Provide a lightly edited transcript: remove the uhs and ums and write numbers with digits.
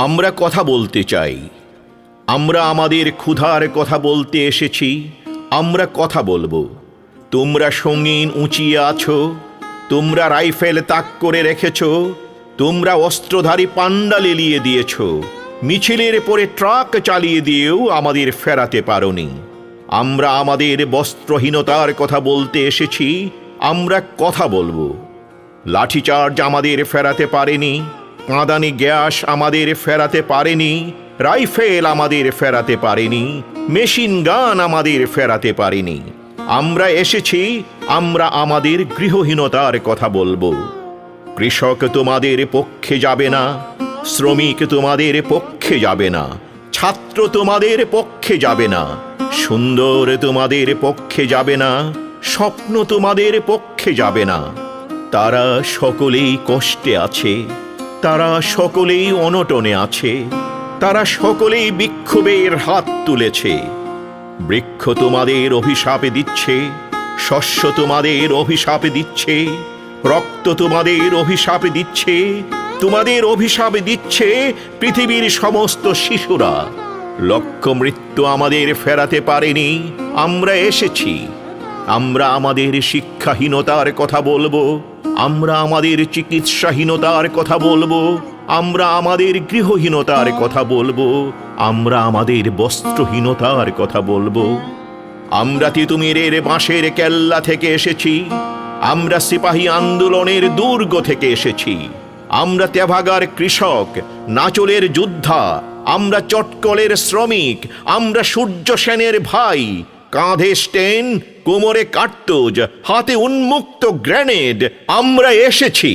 আমরা কথা বলতে চাই। আমরা আমাদের ক্ষুধার কথা বলতে এসেছি। আমরা কথা বলবো। তোমরা সঙ্গীন উঁচিয়ে আছো, তোমরা রাইফেল তাক করে রেখেছ, তোমরা অস্ত্রধারী পান্ডা লেলিয়ে দিয়েছ, মিছিলের পরে ট্রাক চালিয়ে দিয়েও আমাদের ফেরাতে পারোনি। আমরা আমাদের বস্ত্রহীনতার কথা বলতে এসেছি। আমরা কথা বলবো। লাঠিচার্জ আমাদের ফেরাতে পারেনি, কাঁদানি গ্যাস আমাদের ফেরাতে পারেনি, রাইফেল আমাদের ফেরাতে পারেনি, মেশিন গান আমাদের ফেরাতে পারেনি। আমরা এসেছি, আমরা আমাদের গৃহহীনতার কথা বলবো। কৃষক তোমাদের পক্ষে যাবে না, শ্রমিক তোমাদের পক্ষে যাবে না, ছাত্র তোমাদের পক্ষে যাবে না, সুন্দর তোমাদের পক্ষে যাবে না, স্বপ্ন তোমাদের পক্ষে যাবে না। তারা সকলেই কষ্টে আছে, তারা সকলেই অনটনে আছে, তারা সকলেই বিক্ষোভের হাত তুলেছে। বৃক্ষ তোমাদের অভিশাপে দিচ্ছে, শস্য তোমাদের অভিশাপে দিচ্ছে, রক্ত তোমাদের অভিশাপে দিচ্ছে, তোমাদের অভিশাপে দিচ্ছে পৃথিবীর সমস্ত শিশুরা। লক্ষ মৃত্যু আমাদের ফেরাতে পারেনি। আমরা এসেছি। আমরা আমাদের শিক্ষাহীনতার কথা বলবো, আমরা আমাদের চিকিৎসাহীনতার কথা বলবো, আমরা আমাদের গৃহহীনতার কথা বলবো, আমরা আমাদের বস্ত্রহীনতার কথা বলবো। আমরা তিতুমিরের বাঁশের কেল্লা থেকে এসেছি, আমরা সিপাহী আন্দোলনের দুর্গ থেকে এসেছি, আমরা তেভাগার কৃষক, নাচলের যোদ্ধা, আমরা চটকলের শ্রমিক, আমরা সূর্য সেনের ভাই। কাঁধে স্টেন, কোমরে কার্তুজ, হাতে উন্মুক্ত গ্রেনেড। আমরা এসেছি।